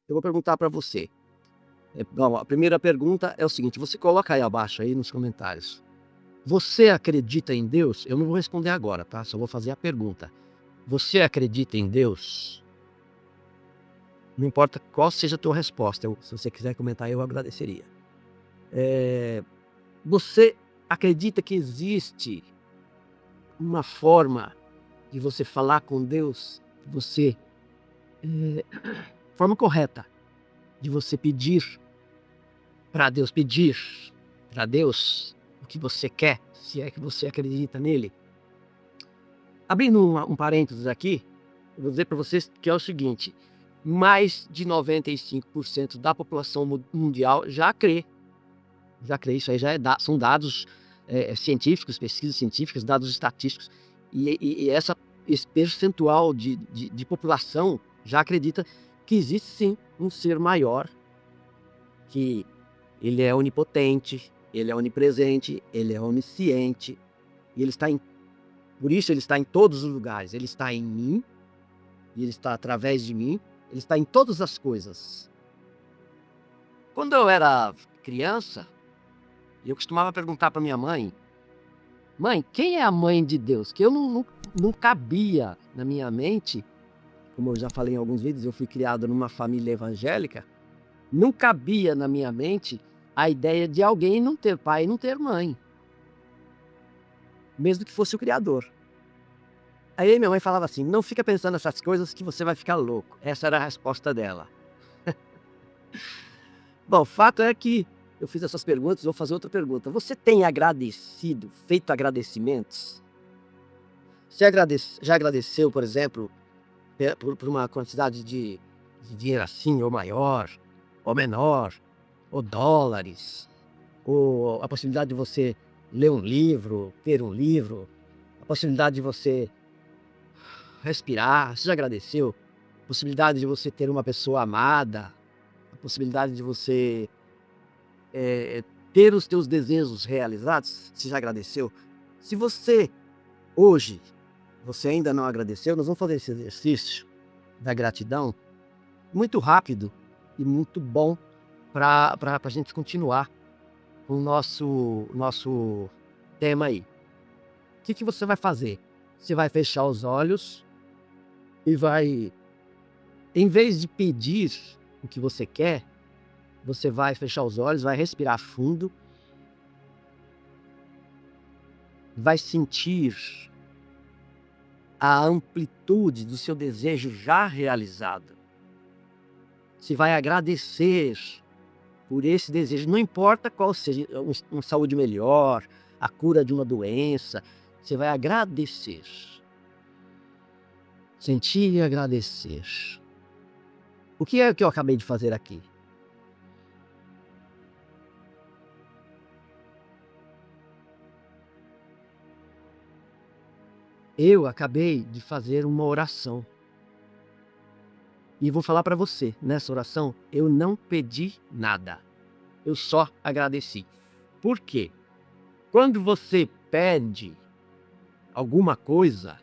eu vou perguntar para você. Bom, a primeira pergunta é o seguinte, você coloca aí abaixo aí nos comentários. Você acredita em Deus? Eu não vou responder agora, tá? Só vou fazer a pergunta. Você acredita em Deus? Não importa qual seja a tua resposta. Se você quiser comentar, eu agradeceria. Você acredita que existe uma forma de você falar com Deus? Forma correta de você pedir para Deus, o que você quer, se é que você acredita nele. Abrindo um parênteses aqui, eu vou dizer para vocês que é o seguinte, mais de 95% da população mundial já crê, isso aí são dados científicos, pesquisas científicas, dados estatísticos, e esse percentual de população já acredita que existe sim um ser maior, que ele é onipotente, ele é onipresente, ele é onisciente, e por isso ele está em todos os lugares. Ele está em mim, e ele está através de mim, ele está em todas as coisas. Quando eu era criança, eu costumava perguntar para minha mãe, quem é a mãe de Deus? Que eu não cabia na minha mente, como eu já falei em alguns vídeos, eu fui criado numa família evangélica, não cabia na minha mente a ideia de alguém não ter pai e não ter mãe, mesmo que fosse o Criador. Aí minha mãe falava assim, não fica pensando nessas coisas que você vai ficar louco. Essa era a resposta dela. Bom, o fato é que eu fiz essas perguntas, vou fazer outra pergunta. Você tem agradecido, feito agradecimentos? Você já agradeceu, por exemplo, por uma quantidade de dinheiro assim, ou maior, ou menor, ou dólares, ou a possibilidade de você ler um livro, ter um livro, a possibilidade de você respirar, você já agradeceu? A possibilidade de você ter uma pessoa amada, a possibilidade de você ter os teus desejos realizados, você já agradeceu? Se você, hoje, você ainda não agradeceu, nós vamos fazer esse exercício da gratidão muito rápido e muito bom para a gente continuar com o nosso tema aí. O que você vai fazer? Você vai fechar os olhos e vai, em vez de pedir o que você quer, você vai fechar os olhos, vai respirar fundo, vai sentir a amplitude do seu desejo já realizado. Você vai agradecer por esse desejo, não importa qual seja, uma saúde melhor, a cura de uma doença, você vai agradecer. Sentir e agradecer. O que é que eu acabei de fazer aqui? Eu acabei de fazer uma oração. E vou falar para você, nessa oração, eu não pedi nada. Eu só agradeci. Por quê? Quando você pede alguma coisa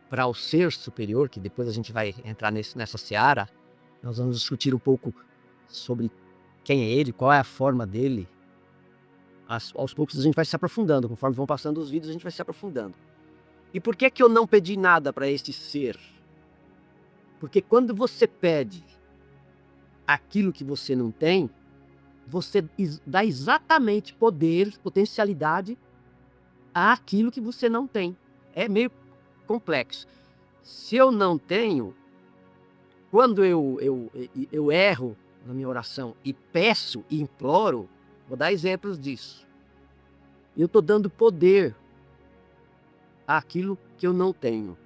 para o ser superior, que depois a gente vai entrar nessa seara, nós vamos discutir um pouco sobre quem é ele, qual é a forma dele. Aos poucos a gente vai se aprofundando, conforme vão passando os vídeos a gente vai se aprofundando. E por que eu não pedi nada para este ser? Porque quando você pede aquilo que você não tem, você dá exatamente poder, potencialidade àquilo que você não tem. É meio complexo. Se eu não tenho, quando eu erro na minha oração e peço e imploro, vou dar exemplos disso. Eu estou dando poder àquilo que eu não tenho.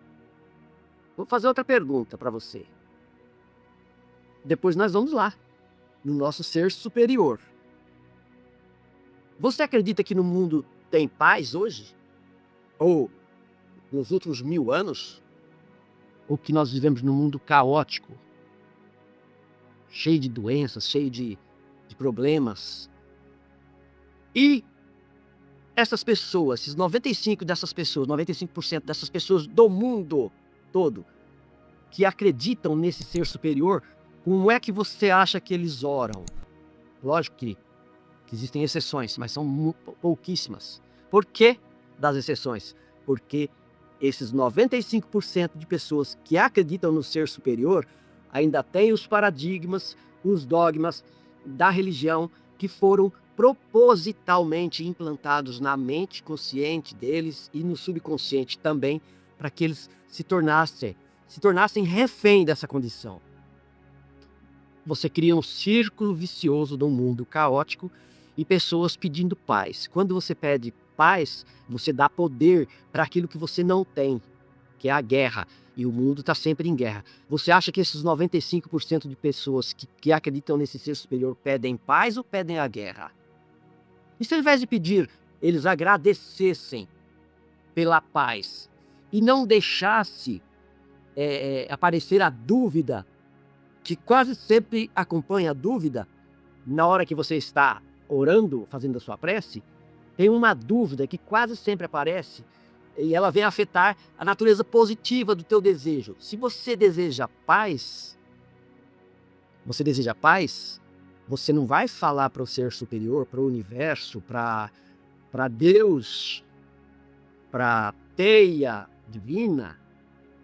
Vou fazer outra pergunta para você. Depois nós vamos lá, no nosso ser superior. Você acredita que no mundo tem paz hoje? Ou nos últimos 1000 anos? Ou que nós vivemos num mundo caótico? Cheio de doenças, cheio de problemas? E essas pessoas, esses 95% dessas pessoas do mundo todo, que acreditam nesse ser superior, Como é que você acha que eles oram? Lógico que existem exceções, mas são pouquíssimas. Por que das exceções? Porque esses 95% de pessoas que acreditam no ser superior ainda têm os paradigmas, os dogmas da religião que foram propositalmente implantados na mente consciente deles e no subconsciente também, para que eles se tornassem refém dessa condição. Você cria um círculo vicioso de um mundo caótico e pessoas pedindo paz. Quando você pede paz, você dá poder para aquilo que você não tem, que é a guerra. E o mundo está sempre em guerra. Você acha que esses 95% de pessoas que acreditam nesse ser superior pedem paz ou pedem a guerra? E se ao invés de pedir, eles agradecessem pela paz e não deixasse aparecer a dúvida, que quase sempre acompanha a dúvida na hora que você está orando, fazendo a sua prece, tem uma dúvida que quase sempre aparece e ela vem afetar a natureza positiva do teu desejo. Se você deseja paz, você não vai falar para o ser superior, para o universo, para Deus, para a teia divina,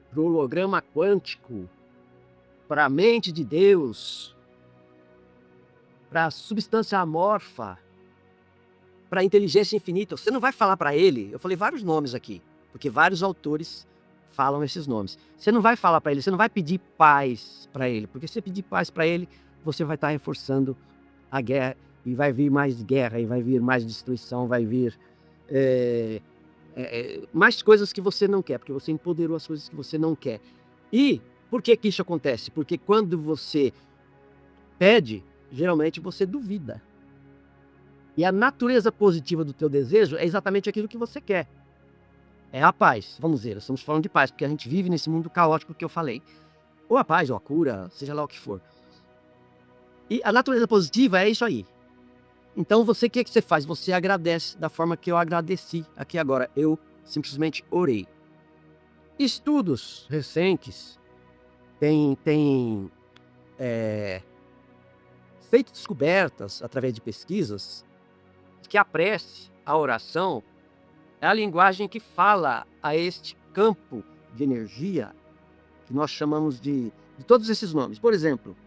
para o holograma quântico, para a mente de Deus, para a substância amorfa, para a inteligência infinita. Você não vai falar para ele, eu falei vários nomes aqui, porque vários autores falam esses nomes. Você não vai falar para ele, você não vai pedir paz para ele, porque se você pedir paz para ele, você vai estar reforçando a guerra, e vai vir mais guerra, e vai vir mais destruição, vai vir mais coisas que você não quer, porque você empoderou as coisas que você não quer. E por que isso acontece? Porque quando você pede, geralmente você duvida. E a natureza positiva do teu desejo é exatamente aquilo que você quer. É a paz. Vamos dizer, estamos falando de paz, porque a gente vive nesse mundo caótico que eu falei. Ou a paz, ou a cura, seja lá o que for. E a natureza positiva é isso aí. Então o que você faz? Você agradece da forma que eu agradeci aqui agora. Eu simplesmente orei. Estudos recentes têm feito descobertas através de pesquisas que a prece, a oração, é a linguagem que fala a este campo de energia que nós chamamos de todos esses nomes. Por exemplo,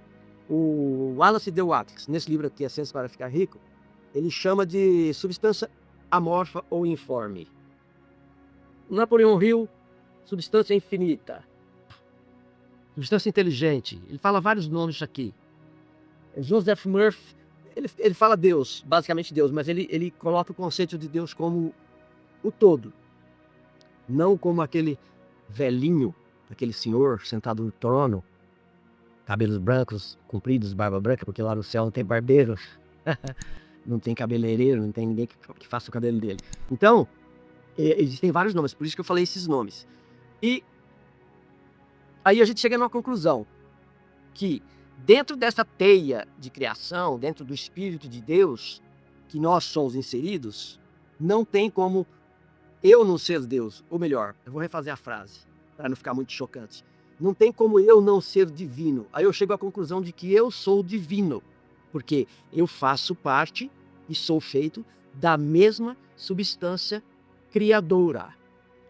o Wallace D. Wattles, nesse livro aqui, A Ciência para Ficar Rico, ele chama de substância amorfa ou informe. Napoleon Hill, substância infinita. Substância inteligente. Ele fala vários nomes aqui. Joseph Murphy, ele fala Deus, basicamente Deus, mas ele coloca o conceito de Deus como o todo. Não como aquele velhinho, aquele senhor sentado no trono, cabelos brancos, compridos, barba branca, porque lá no céu não tem barbeiro, não tem cabeleireiro, não tem ninguém que faça o cabelo dele. Então, existem vários nomes, por isso que eu falei esses nomes. E aí a gente chega numa conclusão, que dentro dessa teia de criação, dentro do Espírito de Deus, que nós somos inseridos, não tem como eu não ser Deus. Ou melhor, eu vou refazer a frase, para não ficar muito chocante. Não tem como eu não ser divino. Aí eu chego à conclusão de que eu sou divino, porque eu faço parte e sou feito da mesma substância criadora,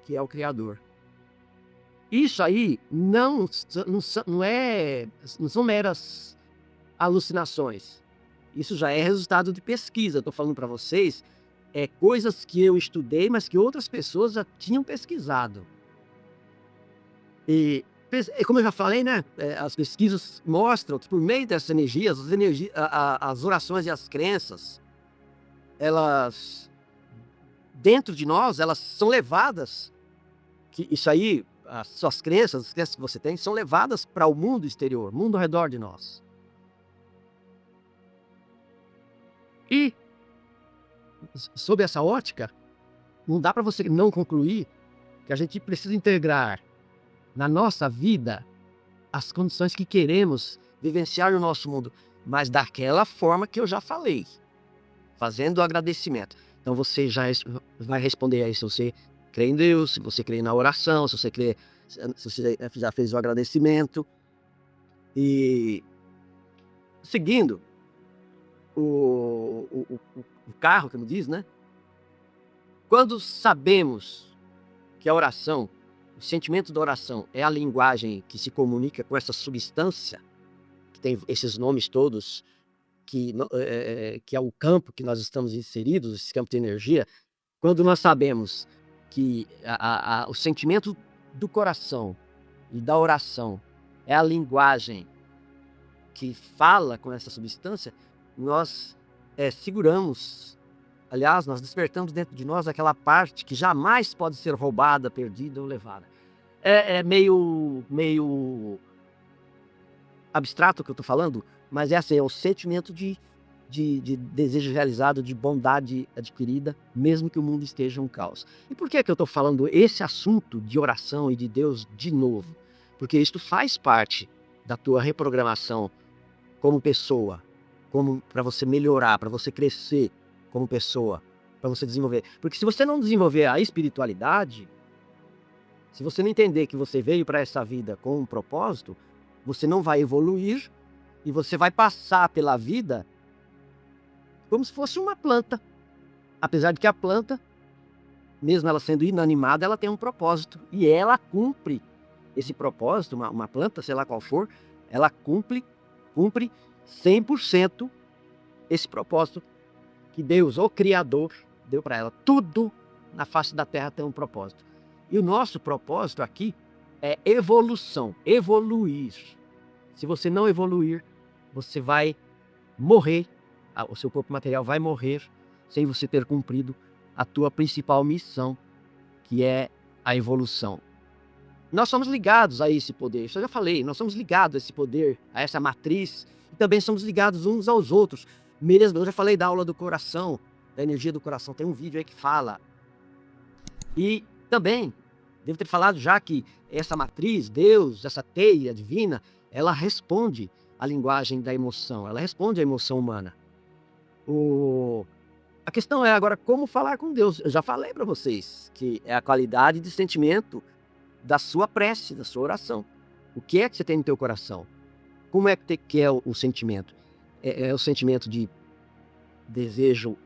que é o Criador. Isso aí não são meras alucinações. Isso já é resultado de pesquisa. Estou falando para vocês, coisas que eu estudei, mas que outras pessoas já tinham pesquisado. E como eu já falei, né? As pesquisas mostram que por meio dessas energias, as orações e as crenças, elas, dentro de nós, elas são levadas, isso aí, as suas crenças, as crenças que você tem, são levadas para o mundo exterior, mundo ao redor de nós. E, sob essa ótica, não dá para você não concluir que a gente precisa integrar na nossa vida as condições que queremos vivenciar no nosso mundo, mas daquela forma que eu já falei, fazendo o agradecimento. Então você já vai responder aí se você crê em Deus, se você crê na oração, se você já fez o agradecimento. E seguindo o carro, como diz, né? Quando sabemos que a oração, o sentimento da oração é a linguagem que se comunica com essa substância, que tem esses nomes todos, que é o campo que nós estamos inseridos, esse campo de energia, quando nós sabemos que o sentimento do coração e da oração é a linguagem que fala com essa substância, nós seguramos, aliás, nós despertamos dentro de nós aquela parte que jamais pode ser roubada, perdida ou levada. É meio abstrato o que eu estou falando, mas é assim, é o sentimento de desejo realizado, de bondade adquirida, mesmo que o mundo esteja um caos. E por que eu estou falando esse assunto de oração e de Deus de novo? Porque isto faz parte da tua reprogramação como pessoa, como para você melhorar, para você crescer como pessoa, para você desenvolver. Porque se você não desenvolver a espiritualidade, se você não entender que você veio para essa vida com um propósito, você não vai evoluir e você vai passar pela vida como se fosse uma planta. Apesar de que a planta, mesmo ela sendo inanimada, ela tem um propósito. E ela cumpre esse propósito, uma planta, sei lá qual for, ela cumpre 100% esse propósito que Deus, o Criador, deu para ela. Tudo na face da terra tem um propósito. E o nosso propósito aqui é evolução, evoluir. Se você não evoluir, você vai morrer, o seu corpo material vai morrer sem você ter cumprido a tua principal missão, que é a evolução. Nós somos ligados a esse poder, isso eu já falei, nós somos ligados a esse poder, a essa matriz, e também somos ligados uns aos outros. Mesmo, eu já falei da aula do coração, da energia do coração, tem um vídeo aí que fala. E também, devo ter falado já que essa matriz, Deus, essa teia divina, ela responde à linguagem da emoção, ela responde à emoção humana. A questão é agora como falar com Deus. Eu já falei para vocês que é a qualidade de sentimento da sua prece, da sua oração. O que é que você tem no teu coração? Como é que é o sentimento? É o sentimento de desejo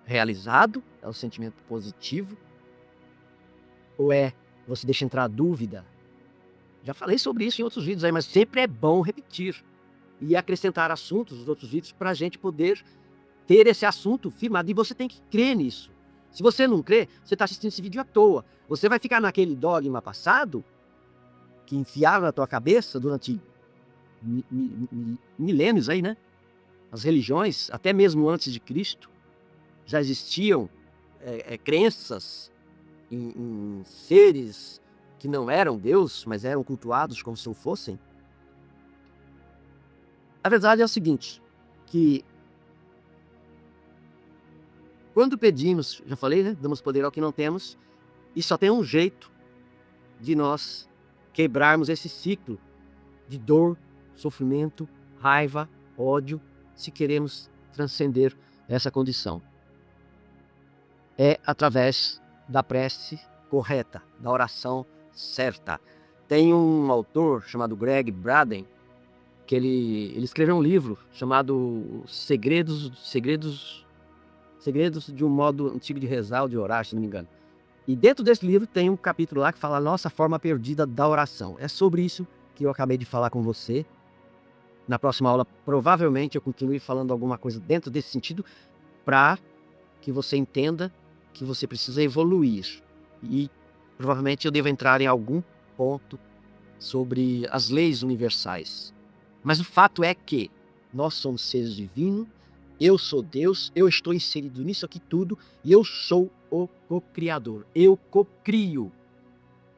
realizado? É o sentimento positivo? Ou você deixa entrar a dúvida? Já falei sobre isso em outros vídeos aí, mas sempre é bom repetir e acrescentar assuntos nos outros vídeos para a gente poder ter esse assunto firmado. E você tem que crer nisso. Se você não crê, você está assistindo esse vídeo à toa. Você vai ficar naquele dogma passado que enfiaram na tua cabeça durante milênios aí, né? As religiões, até mesmo antes de Cristo, já existiam crenças em seres que não eram Deus, mas eram cultuados como se o fossem. A verdade é o seguinte, que quando pedimos, já falei, né? Damos poder ao que não temos, e só tem um jeito de nós quebrarmos esse ciclo de dor, sofrimento, raiva, ódio, se queremos transcender essa condição. É através da prece correta, da oração certa. Tem um autor chamado Greg Braden, que ele escreveu um livro chamado Segredos de um modo antigo de rezar ou de orar, se não me engano. E dentro desse livro tem um capítulo lá que fala a nossa forma perdida da oração. É sobre isso que eu acabei de falar com você. Na próxima aula, provavelmente, eu continue falando alguma coisa dentro desse sentido para que você entenda que você precisa evoluir. E provavelmente eu devo entrar em algum ponto sobre as leis universais. Mas o fato é que nós somos seres divinos, eu sou Deus, eu estou inserido nisso aqui tudo e eu sou o co-criador. Eu co-crio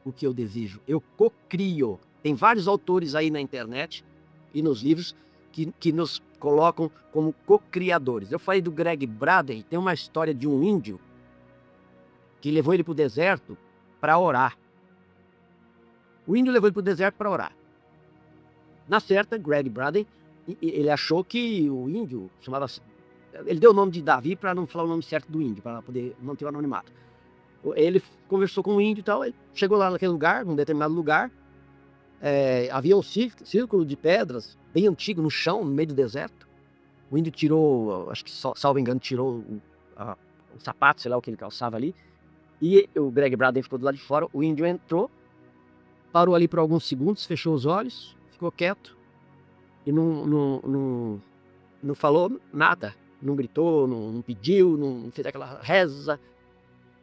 o que eu desejo, eu co-crio. Tem vários autores aí na internet e nos livros que nos colocam como co-criadores. Eu falei do Greg Braden, tem uma história de um índio que levou ele para o deserto para orar. O índio levou ele para o deserto para orar. Na certa, Greg Braden, ele achou que o índio chamava-se... Ele deu o nome de Davi para não falar o nome certo do índio, para poder manter o anonimato. Ele conversou com o índio e tal, ele chegou lá naquele lugar, num determinado lugar, havia um círculo de pedras, bem antigo, no chão, no meio do deserto. O índio tirou, acho que salvo engano, tirou o sapato, sei lá o que ele calçava ali. E o Greg Braden ficou do lado de fora. O índio entrou, parou ali por alguns segundos, fechou os olhos, ficou quieto e não falou nada. Não gritou, não pediu, não fez aquela reza.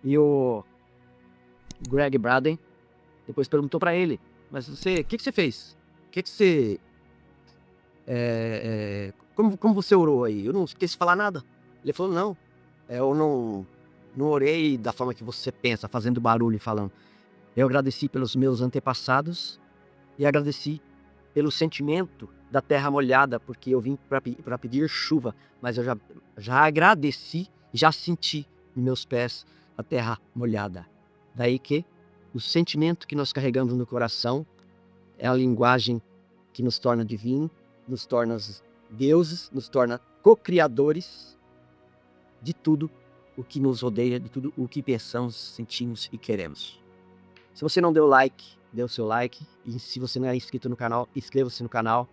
E o Greg Braden depois perguntou para ele: mas você, o que você fez? O que você... como você orou aí? Eu não esqueci de falar nada. Ele falou: não, eu não orei da forma que você pensa, fazendo barulho e falando. Eu agradeci pelos meus antepassados e agradeci pelo sentimento da terra molhada, porque eu vim para pedir chuva, mas eu já agradeci, já senti em meus pés a terra molhada. Daí que o sentimento que nós carregamos no coração é a linguagem que nos torna divino, nos torna deuses, nos torna co-criadores de tudo o que nos rodeia, de tudo o que pensamos, sentimos e queremos. Se você não deu like, dê o seu like. E se você não é inscrito no canal, inscreva-se no canal.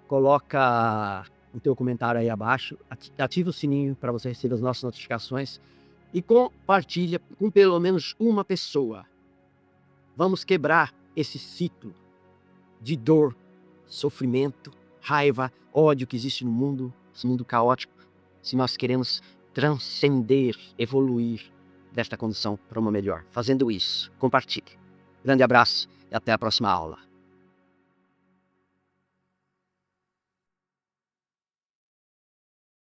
Coloca o teu comentário aí abaixo. Ativa o sininho para você receber as nossas notificações. E compartilha com pelo menos uma pessoa. Vamos quebrar esse ciclo de dor, sofrimento, raiva, ódio que existe no mundo, esse mundo caótico. Se nós queremos transcender, evoluir desta condição para uma melhor. Fazendo isso, compartilhe. Grande abraço e até a próxima aula.